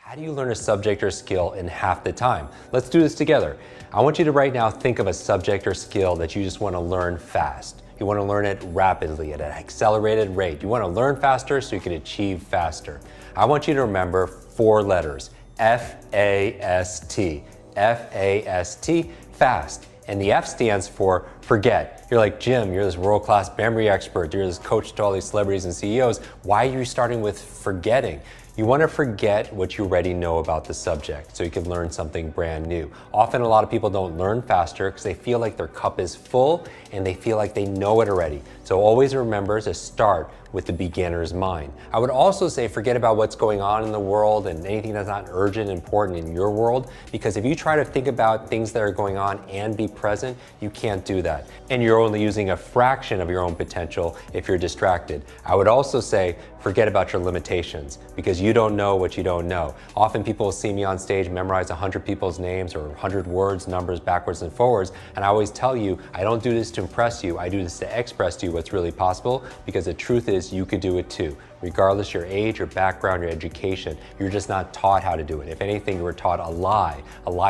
How do you learn a subject or skill in half the time? Let's do this together. I want you to right now think of a subject or skill that you just want to learn fast. You want to learn it rapidly at an accelerated rate. You want to learn faster so you can achieve faster. I want you to remember 4 letters, F-A-S-T. F-A-S-T, fast. And the F stands for forget. You're like, Jim, you're this world-class memory expert. You're this coach to all these celebrities and CEOs. Why are you starting with forgetting? You want to forget what you already know about the subject so you can learn something brand new. Often a lot of people don't learn faster because they feel like their cup is full and they feel like they know it already. So always remember to start with the beginner's mind. I would also say forget about what's going on in the world and anything that's not urgent and important in your world, because if you try to think about things that are going on and be present, you can't do that. And you're only using a fraction of your own potential if you're distracted. I would also say forget about your limitations, because you don't know what you don't know. Often people will see me on stage memorize 100 people's names or 100 words, numbers backwards and forwards, and I always tell you, I don't do this to impress you, I do this to express to you what's really possible, because the truth is you could do it too. Regardless your age, your background, your education, you're just not taught how to do it. If anything, you were taught a lie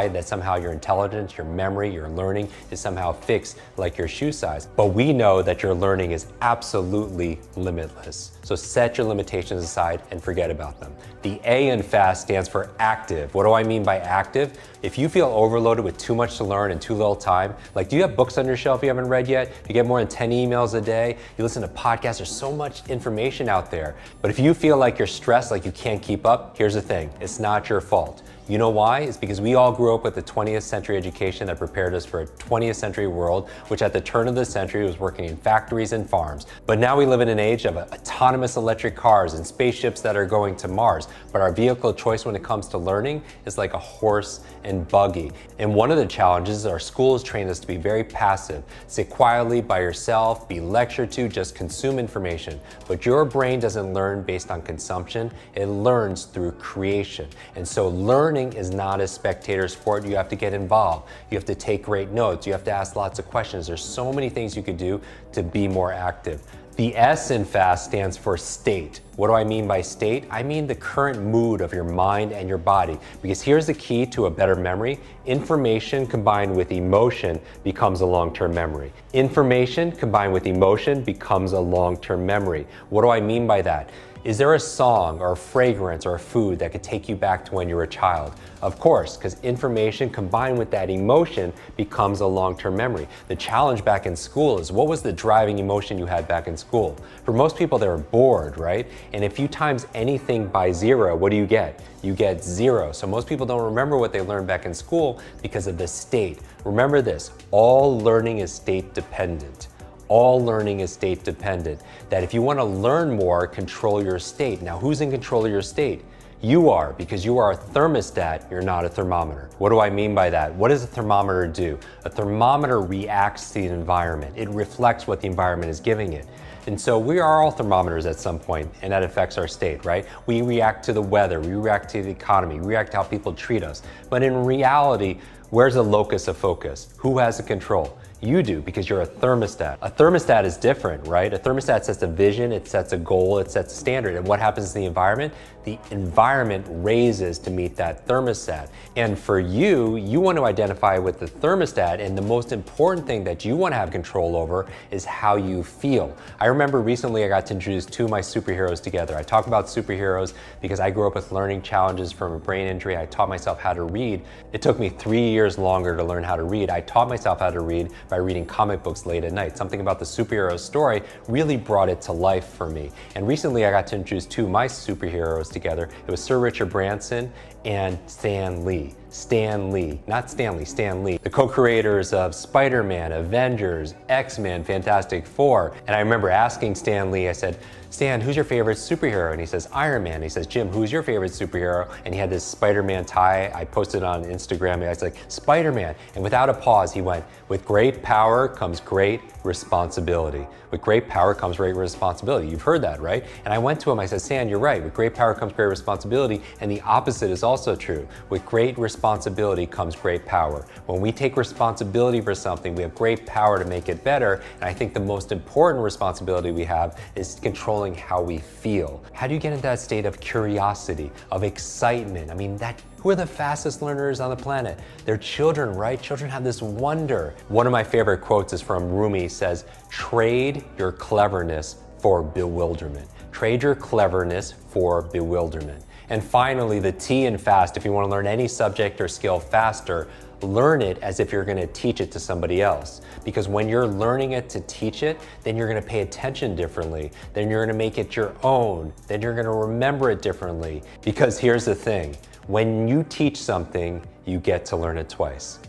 that somehow your intelligence, your memory, your learning is somehow fixed like your shoe size. But we know that your learning is absolutely limitless. So set your limitations aside and forget about them. The A in FAST stands for active. What do I mean by active? If you feel overloaded with too much to learn in too little time, like do you have books on your shelf you haven't read yet? You get more than 10 emails a day, you listen to podcasts, there's so much information out there. But if you feel like you're stressed, like you can't keep up, here's the thing, it's not your fault. You know why? It's because we all grew up with the 20th century education that prepared us for a 20th century world, which at the turn of the century was working in factories and farms. But now we live in an age of autonomous electric cars and spaceships that are going to Mars. But our vehicle of choice when it comes to learning is like a horse and buggy. And one of the challenges is our schools train us to be very passive. Sit quietly by yourself, be lectured to, just consume information. But your brain doesn't learn based on consumption, it learns through creation. And so learning is not a spectator sport. You have to get involved. You have to take great notes. You have to ask lots of questions. There's so many things you could do to be more active. The S in FAST stands for state. What do I mean by state? I mean the current mood of your mind and your body. Because here's the key to a better memory. Information combined with emotion becomes a long-term memory. Information combined with emotion becomes a long-term memory. What do I mean by that? Is there a song or a fragrance or a food that could take you back to when you were a child? Of course, because information combined with that emotion becomes a long-term memory. The challenge back in school is, what was the driving emotion you had back in school? For most people, they were bored, right? And if you times anything by 0, what do you get? You get 0. So most people don't remember what they learned back in school because of the state. Remember this, all learning is state dependent. All learning is state dependent. That if you want to learn more, control your state. Now, who's in control of your state? You are, because you are a thermostat, you're not a thermometer. What do I mean by that? What does a thermometer do? A thermometer reacts to the environment. It reflects what the environment is giving it. And so we are all thermometers at some point, and that affects our state, right? We react to the weather, we react to the economy, we react to how people treat us. But in reality, where's the locus of focus? Who has the control? You do, because you're a thermostat. A thermostat is different, right? A thermostat sets a vision, it sets a goal, it sets a standard. And what happens to the environment? The environment raises to meet that thermostat. And for you, you want to identify with the thermostat, and the most important thing that you want to have control over is how you feel. I remember recently I got to introduce 2 of my superheroes together. I talk about superheroes because I grew up with learning challenges from a brain injury. I taught myself how to read. It took me 3 years longer to learn how to read. I taught myself how to read by reading comic books late at night. Something about the superhero story really brought it to life for me. And recently I got to introduce 2 of my superheroes together. It was Sir Richard Branson and Stan Lee. Stan Lee, not Stanley, Stan Lee, the co-creators of Spider-Man, Avengers, X-Men, Fantastic Four. And I remember asking Stan Lee, I said, Stan, who's your favorite superhero? And he says, Iron Man. And he says, Jim, who's your favorite superhero? And he had this Spider-Man tie. I posted on Instagram, and I was like, Spider-Man. And without a pause, he went, with great power comes great responsibility. With great power comes great responsibility. You've heard that, right? And I went to him, I said, Stan, you're right. With great power comes great responsibility. And the opposite is also true. With great responsibility comes great power. When we take responsibility for something, we have great power to make it better. And I think the most important responsibility we have is controlling controlling how we feel. How do you get into that state of curiosity, of excitement? I mean, who are the fastest learners on the planet? They're children, right? Children have this wonder. One of my favorite quotes is from Rumi, says, "Trade your cleverness for bewilderment." Trade your cleverness for bewilderment. And finally, the T in fast, if you want to learn any subject or skill faster, learn it as if you're going to teach it to somebody else. Because when you're learning it to teach it, then you're going to pay attention differently. Then you're going to make it your own. Then you're going to remember it differently. Because here's the thing, when you teach something, you get to learn it twice.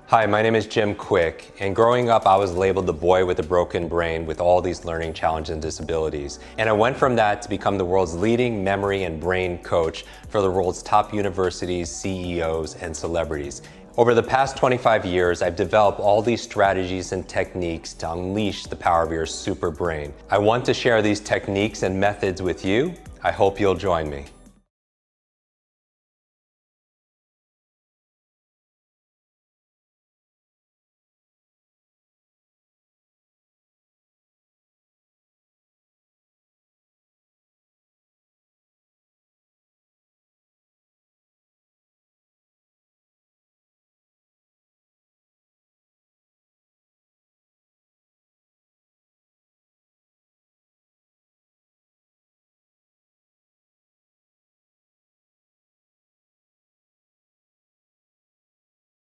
Hi, my name is Jim Quick, and growing up I was labeled the boy with a broken brain with all these learning challenges and disabilities. And I went from that to become the world's leading memory and brain coach for the world's top universities, CEOs, and celebrities. Over the past 25 years, I've developed all these strategies and techniques to unleash the power of your super brain. I want to share these techniques and methods with you. I hope you'll join me.